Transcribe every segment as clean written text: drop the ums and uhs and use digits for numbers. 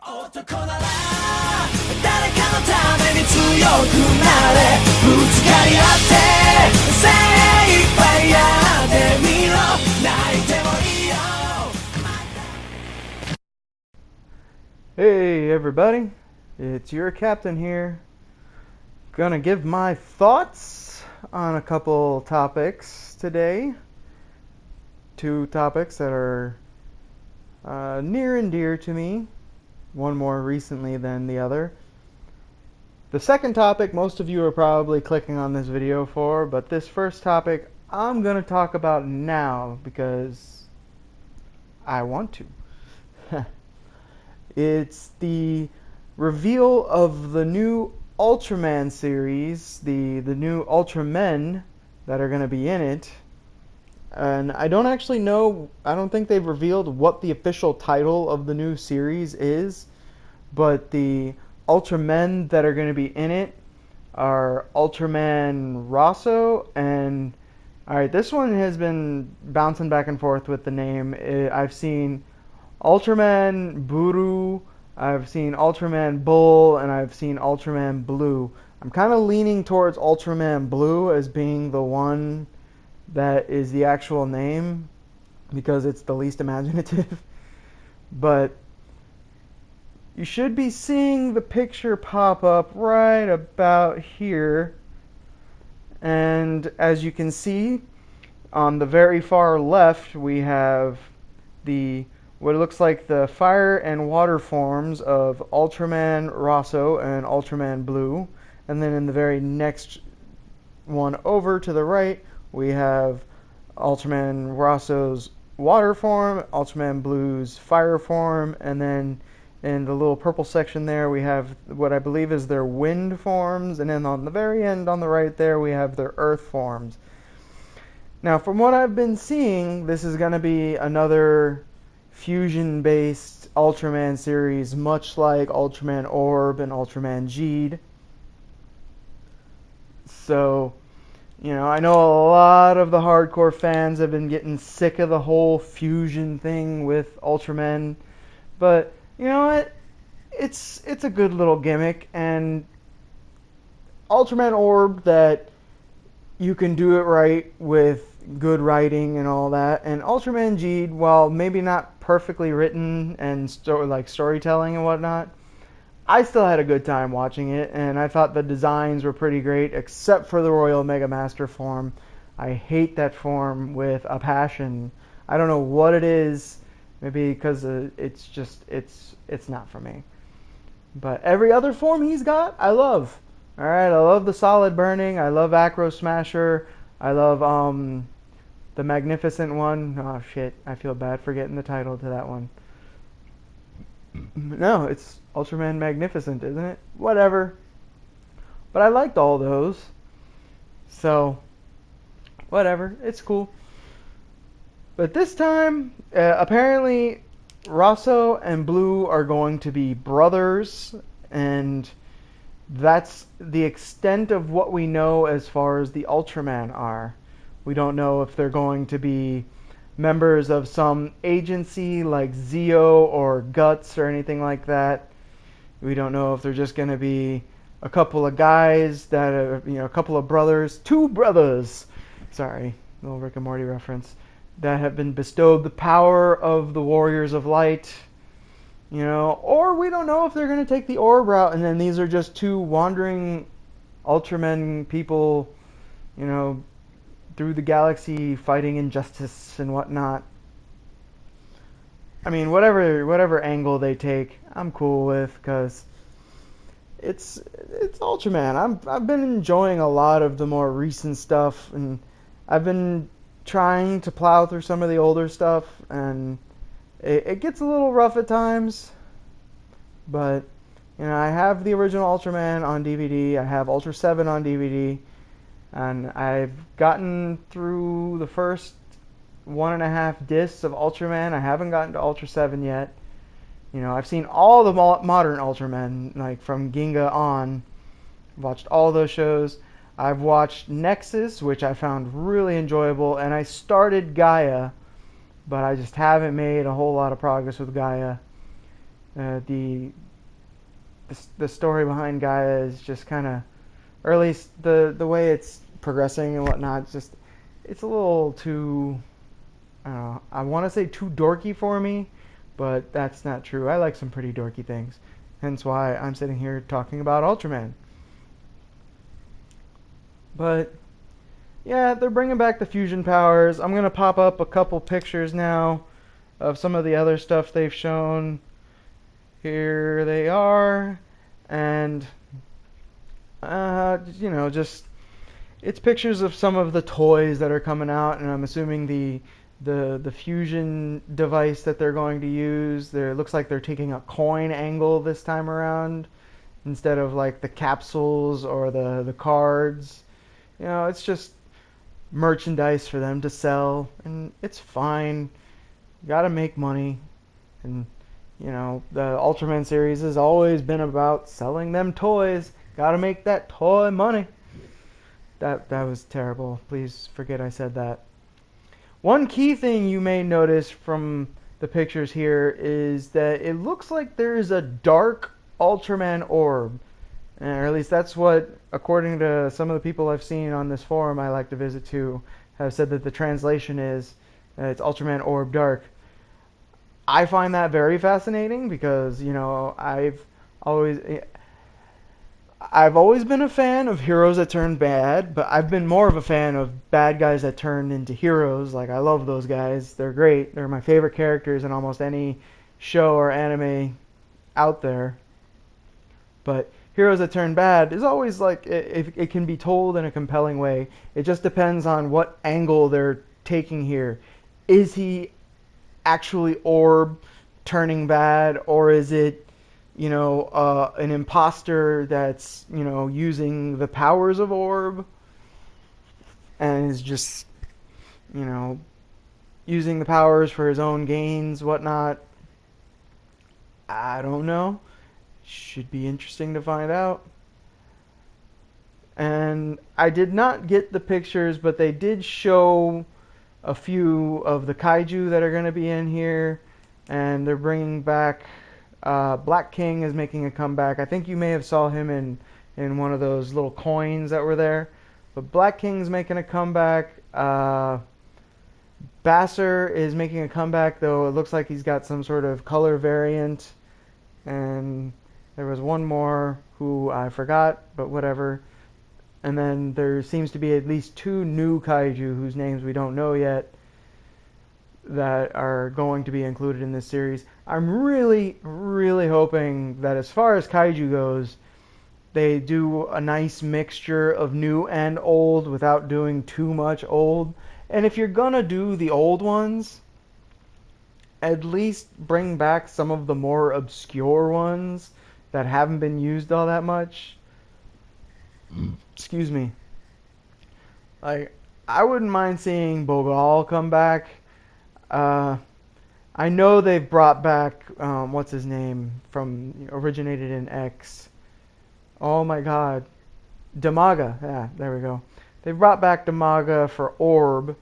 男なら誰かのために強くなれぶつかり合って精一杯やってみろ泣いてもいいよ Hey everybody, it's your captain here. Gonna give my thoughts on a couple topics today. Two topics that are near and dear to me, one more recently than the other. The second topic most of you are probably clicking on this video for, but this first topic I'm gonna talk about now because I want to. It's the reveal of the new Ultraman series, the new Ultramen that are going to be in it. And I don't actually know, I don't think they've revealed what the official title of the new series is, but the Ultramen that are going to be in it are Ultraman Rosso and... Alright, this one has been bouncing back and forth with the name. I've seen Ultraman Blue, I've seen Ultraman Bull, and I've seen Ultraman Blue. I'm kind of leaning towards Ultraman Blue as being the one that is the actual name because it's the least imaginative. But you should be seeing the picture pop up right about here. And as you can see, on the very far left we have what looks like the fire and water forms of Ultraman Rosso and Ultraman Blue. And then in the very next one over to the right, we have Ultraman Rosso's water form, Ultraman Blue's fire form, and then in the little purple section there, we have what I believe is their wind forms. And then on the very end on the right there, we have their earth forms. Now, from what I've been seeing, this is going to be another fusion-based Ultraman series, much like Ultraman Orb and Ultraman Geed. So, you know, I know a lot of the hardcore fans have been getting sick of the whole fusion thing with Ultraman, but you know what? It's a good little gimmick, and Ultraman Orb, that you can do it right with good writing and all that, and Ultraman Geed, while maybe not perfectly written and storytelling and whatnot, I still had a good time watching it, and I thought the designs were pretty great, except for the Royal Mega Master form. I hate that form with a passion. I don't know what it is. Maybe because it's not for me. But every other form he's got, I love. Alright, I love the Solid Burning. I love Acro Smasher. I love the Magnificent one. Oh shit, I feel bad for getting the title to that one. No, it's Ultraman Magnificent, isn't it? Whatever. But I liked all those. So, whatever. It's cool. But this time, apparently, Rosso and Blue are going to be brothers, and that's the extent of what we know as far as the Ultraman are. We don't know if they're going to be members of some agency like Zeo or Guts or anything like that. We don't know if they're just going to be a couple of guys that are, you know, a couple of brothers, two brothers, sorry, little Rick and Morty reference, that have been bestowed the power of the Warriors of Light, you know, or we don't know if they're going to take the Orb route and then these are just two wandering Ultramen people, you know, through the galaxy fighting injustice and whatnot. I mean, whatever angle they take, I'm cool with, because it's Ultraman. I've been enjoying a lot of the more recent stuff, and I've been trying to plow through some of the older stuff, and it gets a little rough at times, but you know, I have the original Ultraman on DVD, I have Ultra 7 on DVD, and I've gotten through the first 1.5 discs of Ultraman. I haven't gotten to Ultra 7 yet. You know, I've seen all the modern Ultramen, like from Ginga on. Watched all those shows. I've watched Nexus, which I found really enjoyable, and I started Gaia, but I just haven't made a whole lot of progress with Gaia. The story behind Gaia is just kind of, or at least the way it's progressing and whatnot, it's a little too, I don't know, I want to say too dorky for me, but that's not true. I like some pretty dorky things, hence why I'm sitting here talking about Ultraman. But yeah, they're bringing back the fusion powers. I'm gonna pop up a couple pictures now of some of the other stuff they've shown. Here they are, and just it's pictures of some of the toys that are coming out, and I'm assuming the fusion device that they're going to use. It looks like they're taking a coin angle this time around instead of like the capsules or the cards. It's just merchandise for them to sell, and it's fine. You gotta make money, and the Ultraman series has always been about selling them toys. Gotta make that toy money. That was terrible. Please forget I said that. One key thing you may notice from the pictures here is that it looks like there is a dark Ultraman orb. Or at least that's what, according to some of the people I've seen on this forum I like to visit to, have said that the translation is it's Ultraman Orb Dark. I find that very fascinating because, I've always been a fan of heroes that turn bad, but I've been more of a fan of bad guys that turn into heroes. Like, I love those guys. They're great. They're my favorite characters in almost any show or anime out there. But heroes that turn bad is always like, it can be told in a compelling way. It just depends on what angle they're taking here. Is he actually Orb turning bad, or is it an imposter that's using the powers of Orb and is just using the powers for his own gains, whatnot? I don't know. Should be interesting to find out. And I did not get the pictures, but they did show a few of the Kaiju that are going to be in here, and they're bringing back Black King is making a comeback. I think you may have saw him in one of those little coins that were there. But Black King's making a comeback. Basser is making a comeback, though it looks like he's got some sort of color variant. And there was one more who I forgot, but whatever. And then there seems to be at least 2 new Kaiju whose names we don't know yet that are going to be included in this series. I'm really, really hoping that as far as Kaiju goes, they do a nice mixture of new and old without doing too much old. And if you're gonna do the old ones, at least bring back some of the more obscure ones that haven't been used all that much. Excuse me. Like, I wouldn't mind seeing Bogal come back. I know they've brought back what's his name from originated in X. Oh my God, Damaga. Yeah, there we go. They brought back Damaga for Orb,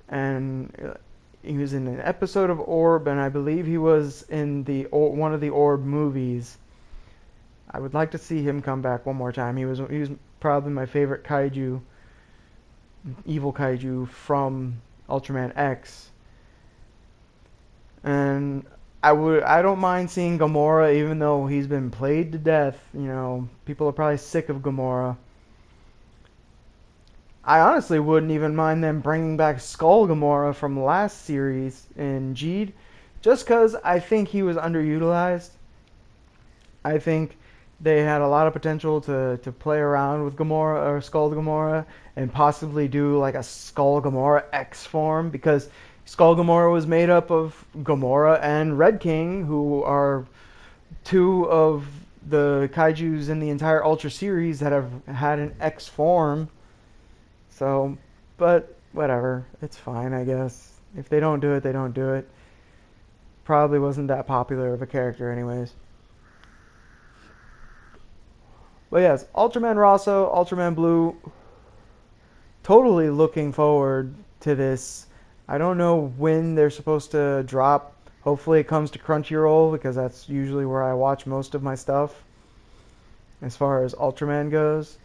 and he was in an episode of Orb, and I believe he was in one of the Orb movies. I would like to see him come back one more time. He was probably my favorite Kaiju, evil Kaiju from Ultraman X. And I don't mind seeing Gamora, even though he's been played to death. People are probably sick of Gamora. I honestly wouldn't even mind them bringing back Skull Gamora from last series in Geed, just because I think he was underutilized. I think they had a lot of potential to play around with Gamora or Skull Gamora and possibly do like a Skull Gamora X form, because Skull Gamora was made up of Gamora and Red King, who are 2 of the Kaijus in the entire Ultra series that have had an X form. So, but whatever, it's fine, I guess. If they don't do it, they don't do it. Probably wasn't that popular of a character anyways. But yes, Ultraman Rosso, Ultraman Blue, totally looking forward to this. I don't know when they're supposed to drop. Hopefully it comes to Crunchyroll, because that's usually where I watch most of my stuff as far as Ultraman goes.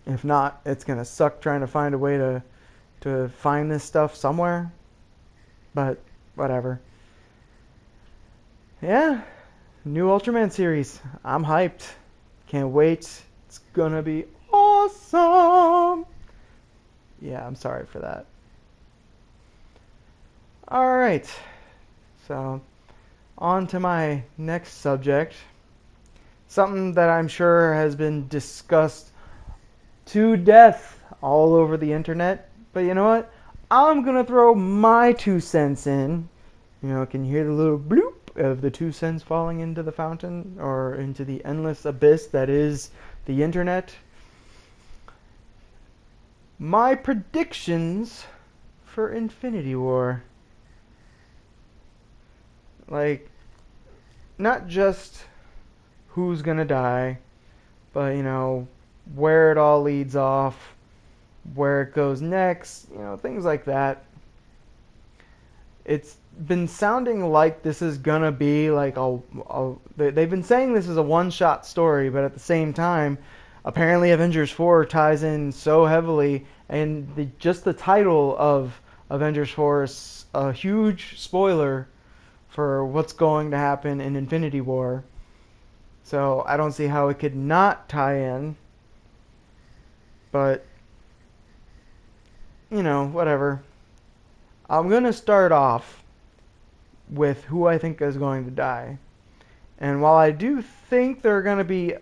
If not, it's gonna suck trying to find a way to find this stuff somewhere. But whatever. Yeah, new Ultraman series. I'm hyped. Can't wait. It's gonna be awesome. Yeah, I'm sorry for that. Alright, so on to my next subject. Something that I'm sure has been discussed to death all over the internet. But you know what? I'm gonna throw my 2 cents in. You know, can you hear the little bloop of the 2 cents falling into the fountain or into the endless abyss that is the internet? My predictions for Infinity War. Like, not just who's gonna die, but, you know, where it all leads off, where it goes next, you know, things like that. It's been sounding like this is gonna be like they've been saying this is a one-shot story, but at the same time, apparently Avengers 4 ties in so heavily, and just the title of Avengers 4 is a huge spoiler for what's going to happen in Infinity War. So I don't see how it could not tie in. But, you know, whatever. I'm going to start off with who I think is going to die. And while I do think there are going to be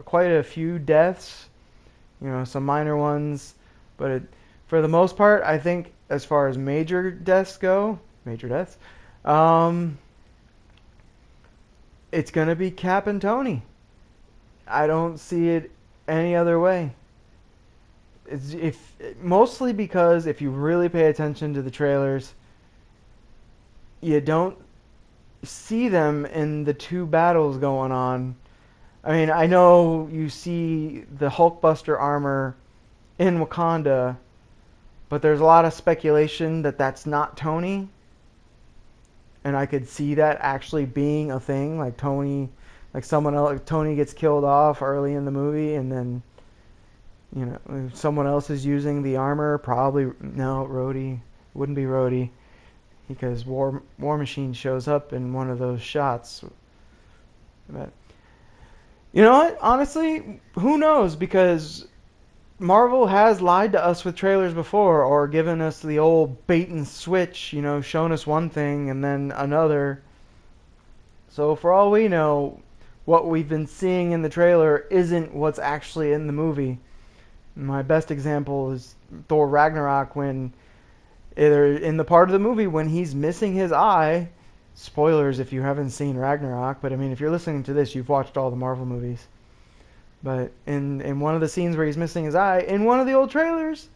quite a few deaths, you know, some minor ones, but for the most part, I think as far as major deaths go, it's going to be Cap and Tony. I don't see it any other way. Mostly because if you really pay attention to the trailers, you don't see them in the two battles going on. I mean, I know you see the Hulkbuster armor in Wakanda, but there's a lot of speculation that that's not Tony. And I could see that actually being a thing, like Tony gets killed off early in the movie, and then, you know, someone else is using the armor. Probably no, Rhodey. Wouldn't be Rhodey, because War Machine shows up in one of those shots. But you know what? Honestly, who knows? Because Marvel has lied to us with trailers before, or given us the old bait and switch, you know, shown us one thing and then another. So for all we know, what we've been seeing in the trailer isn't what's actually in the movie. My best example is Thor Ragnarok, when either in the part of the movie when he's missing his eye. Spoilers if you haven't seen Ragnarok, but I mean, if you're listening to this, you've watched all the Marvel movies. But in one of the scenes where he's missing his eye, in one of the old trailers,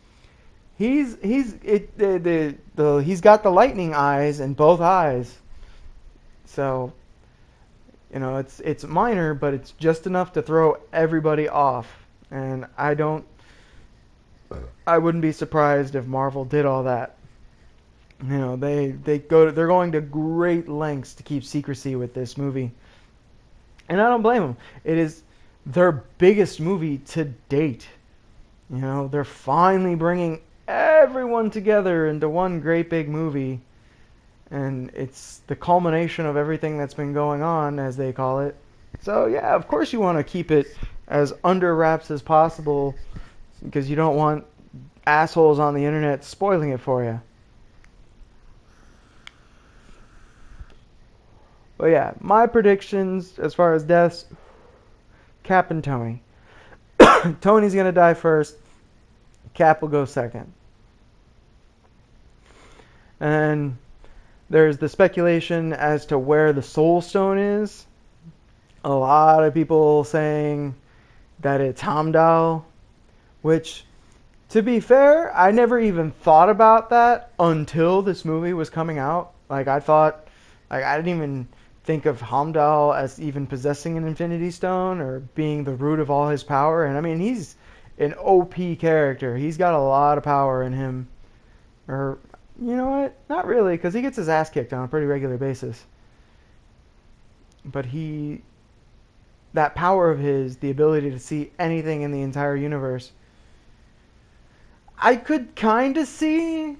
he's got the lightning eyes in both eyes. So, you know, it's minor, but it's just enough to throw everybody off. And I wouldn't be surprised if Marvel did all that. You know, they're going to great lengths to keep secrecy with this movie. And I don't blame them. It is their biggest movie to date. You know, they're finally bringing everyone together into one great big movie, and it's the culmination of everything that's been going on, as they call it. So yeah, of course you want to keep it as under wraps as possible, because you don't want assholes on the internet spoiling it for you. But yeah, my predictions as far as deaths: Cap and Tony. Tony's going to die first. Cap will go second. And there's the speculation as to where the Soul Stone is. A lot of people saying that it's Heimdall, which, to be fair, I never even thought about that until this movie was coming out. Like, I didn't even think of Heimdall as even possessing an Infinity Stone or being the root of all his power. And I mean, he's an OP character. He's got a lot of power in him. Or You know what? Not really, because he gets his ass kicked on a pretty regular basis. But that power of his, the ability to see anything in the entire universe, I could kind of see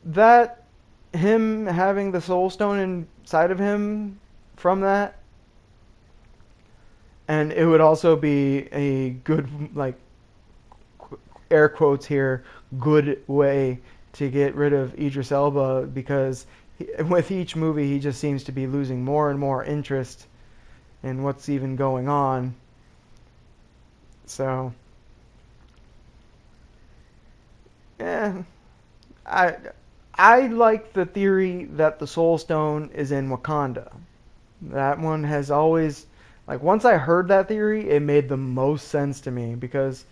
that him having the Soul Stone inside of him from that. And it would also be a good, like, air quotes here, good way to get rid of Idris Elba, because with each movie he just seems to be losing more and more interest in what's even going on. So, yeah, I I like the theory that the Soul Stone is in Wakanda. That one has always, like, once I heard that theory, it made the most sense to me, because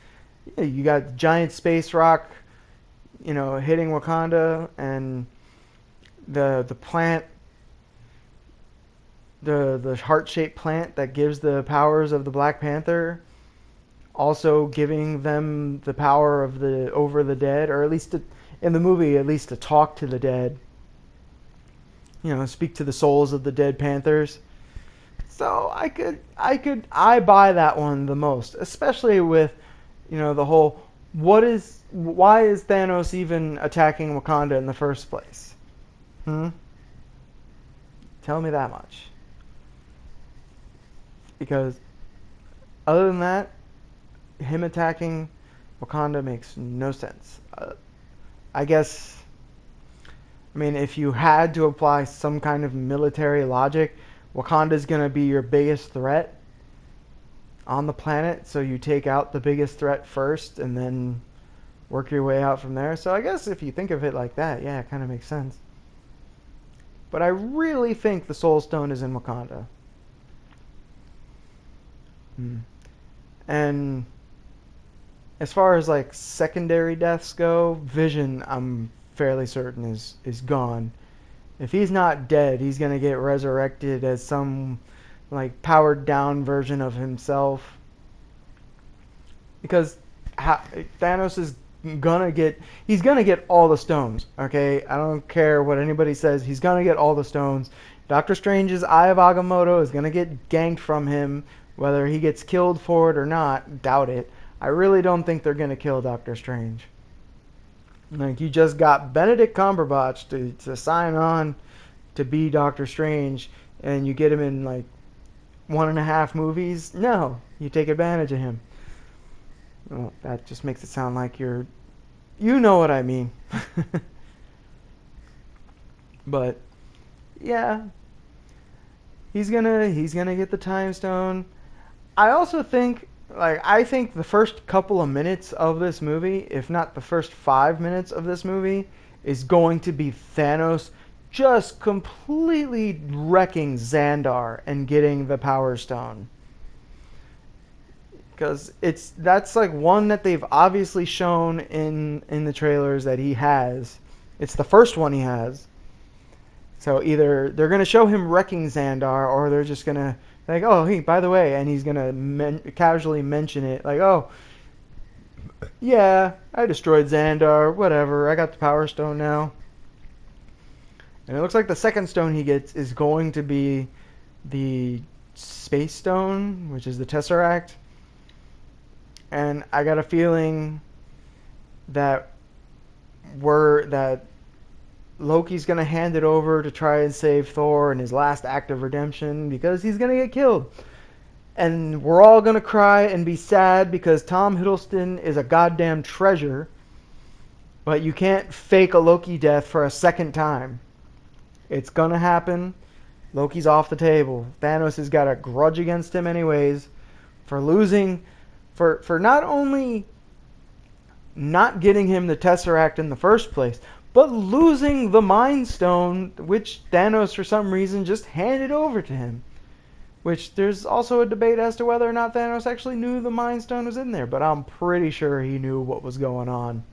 yeah, you got giant space rock, hitting Wakanda, and the plant, the heart-shaped plant that gives the powers of the Black Panther, also giving them the power of the over the dead, or at least in the movie, at least to talk to the dead. Speak to the souls of the dead Panthers. So I buy that one the most, especially with, the whole, why is Thanos even attacking Wakanda in the first place? Tell me that much. Because other than that, him attacking Wakanda makes no sense. I guess, I mean, if you had to apply some kind of military logic, Wakanda's going to be your biggest threat on the planet, so you take out the biggest threat first and then work your way out from there. So I guess if you think of it like that, yeah, it kind of makes sense. But I really think the Soul Stone is in Wakanda. And as far as like secondary deaths go, Vision, I'm fairly certain is gone. If he's not dead, he's gonna get resurrected as some like powered down version of himself. Because Thanos is he's gonna get all the stones. Okay, I don't care what anybody says. He's gonna get all the stones. Doctor Strange's Eye of Agamotto is gonna get ganked from him. Whether he gets killed for it or not, doubt it. I really don't think they're gonna kill Doctor Strange. Like, you just got Benedict Cumberbatch to sign on to be Doctor Strange, and you get him in like 1.5 movies. No, you take advantage of him. Well, that just makes it sound like you know what I mean. But yeah, he's gonna get the Time Stone. I think the first couple of minutes of this movie, if not the first 5 minutes of this movie, is going to be Thanos just completely wrecking Xandar and getting the Power Stone. Because that's like one that they've obviously shown in the trailers that he has. It's the first one he has. So either they're going to show him wrecking Xandar, or they're just going to, like, oh, hey, by the way, and he's going to casually mention it, like, oh, yeah, I destroyed Xandar, whatever, I got the Power Stone now. And it looks like the second stone he gets is going to be the Space Stone, which is the Tesseract. And I got a feeling that Loki's going to hand it over to try and save Thor in his last act of redemption, because he's going to get killed. And we're all going to cry and be sad because Tom Hiddleston is a goddamn treasure. But you can't fake a Loki death for a second time. It's going to happen. Loki's off the table. Thanos has got a grudge against him anyways for losing, for not only not getting him the Tesseract in the first place, but losing the Mind Stone, which Thanos, for some reason, just handed over to him. Which, there's also a debate as to whether or not Thanos actually knew the Mind Stone was in there, but I'm pretty sure he knew what was going on.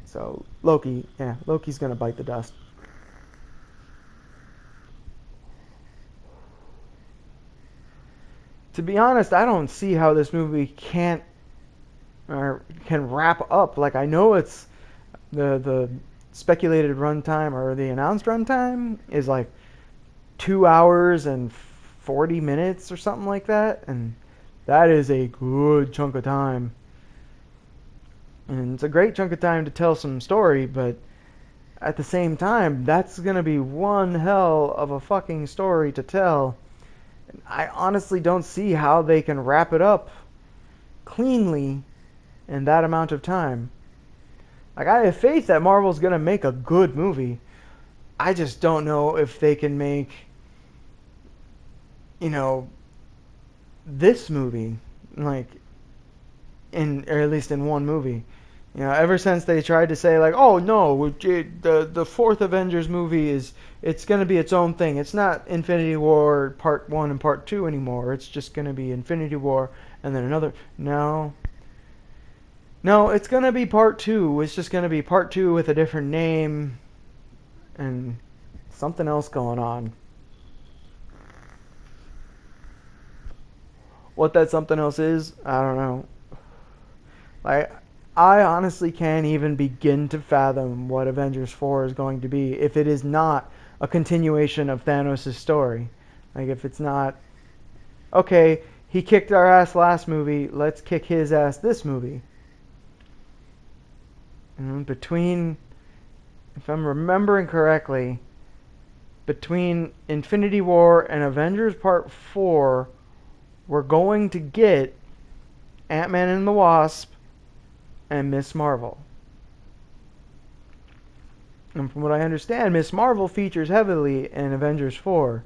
So, Loki's gonna bite the dust. To be honest, I don't see how this movie can wrap up. Like, I know it's The speculated runtime, or the announced runtime, is like 2 hours and 40 minutes or something like that, and that is a good chunk of time. And it's a great chunk of time to tell some story, but at the same time, that's gonna be one hell of a fucking story to tell. I honestly don't see how they can wrap it up cleanly in that amount of time. Like, I have faith that Marvel's gonna make a good movie. I just don't know if they can make, you know, this movie, like, or at least in one movie. You know, ever since they tried to say, like, oh no, the fourth Avengers movie it's gonna be its own thing. It's not Infinity War Part 1 and Part 2 anymore. It's just gonna be Infinity War and then another. No. No, it's gonna be Part 2. It's just gonna be Part 2 with a different name and something else going on. What that something else is, I don't know. Like, I honestly can't even begin to fathom what Avengers 4 is going to be if it is not a continuation of Thanos' story. Like, if it's not, okay, he kicked our ass last movie, let's kick his ass this movie. Between, if I'm remembering correctly, between Infinity War and Avengers Part 4, we're going to get Ant-Man and the Wasp and Miss Marvel. And from what I understand, Miss Marvel features heavily in Avengers 4.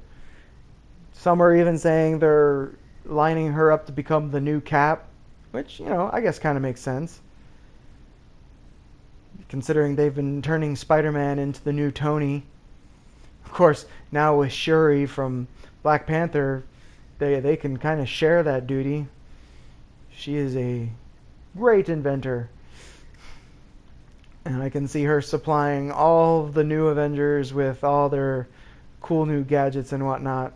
Some are even saying they're lining her up to become the new Cap, which, you know, I guess kind of makes sense, considering they've been turning Spider-Man into the new Tony. Of course, now with Shuri from Black Panther, they can kind of share that duty. She is a great inventor. And I can see her supplying all the new Avengers with all their cool new gadgets and whatnot.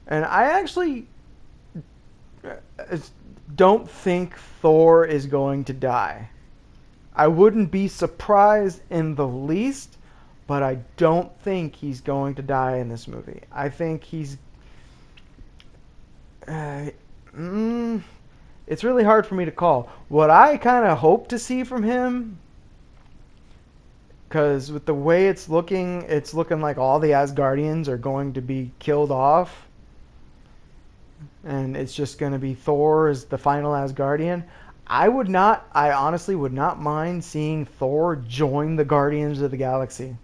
And I actually don't think Thor is going to die. I wouldn't be surprised in the least, but I don't think he's going to die in this movie. I think he's... it's really hard for me to call. What I kind of hope to see from him, because with the way it's looking like all the Asgardians are going to be killed off, and it's just going to be Thor as the final Asgardian. I honestly would not mind seeing Thor join the Guardians of the Galaxy.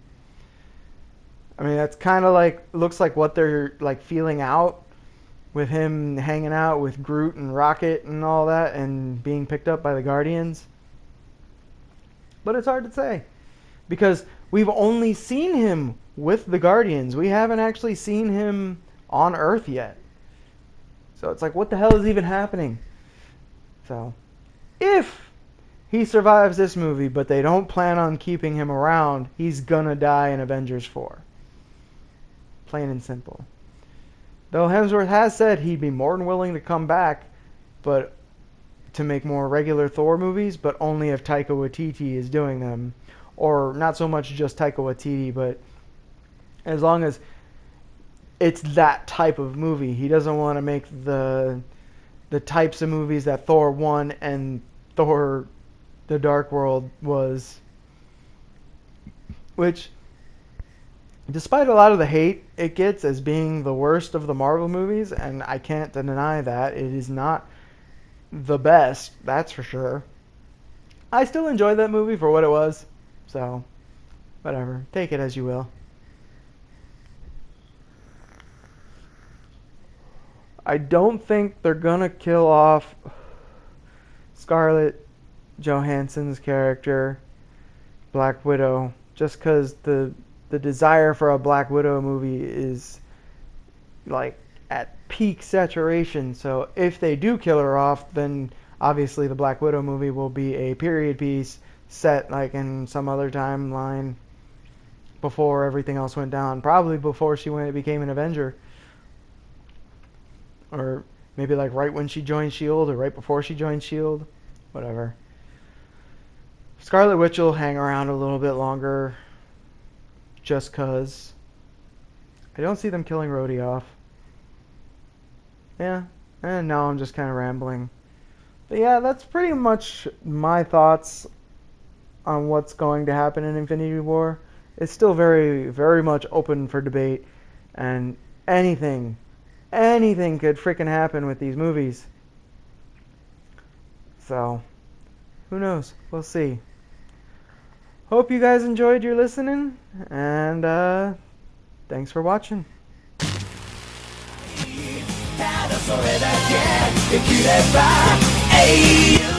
I mean, that's kind of like, looks like what they're like feeling out, with him hanging out with Groot and Rocket and all that and being picked up by the Guardians. But it's hard to say, because we've only seen him with the Guardians. We haven't actually seen him on Earth yet. So it's like, what the hell is even happening? So, if he survives this movie, but they don't plan on keeping him around, he's gonna die in Avengers 4. Plain and simple. Though Hemsworth has said he'd be more than willing to come back, but to make more regular Thor movies, but only if Taika Waititi is doing them. Or not so much just Taika Waititi, but as long as it's that type of movie. He doesn't want to make the types of movies that Thor 1 and Thor The Dark World was. Which, despite a lot of the hate it gets as being the worst of the Marvel movies, and I can't deny that, it is not the best, that's for sure. I still enjoyed that movie for what it was, so whatever, take it as you will. I don't think they're gonna kill off Scarlett Johansson's character, Black Widow, just because the desire for a Black Widow movie is like at peak saturation. So if they do kill her off, then obviously the Black Widow movie will be a period piece set like in some other timeline before everything else went down. Probably before she became an Avenger. Or maybe like right when she joined S.H.I.E.L.D. or right before she joined S.H.I.E.L.D. Whatever. Scarlet Witch will hang around a little bit longer just 'cause. I don't see them killing Rhodey off. Yeah, and now I'm just kind of rambling. But yeah, that's pretty much my thoughts on what's going to happen in Infinity War. It's still very, very much open for debate, and anything could freaking happen with these movies. So, who knows? We'll see. Hope you guys enjoyed your listening, and thanks for watching. ただそれだけできれば永遠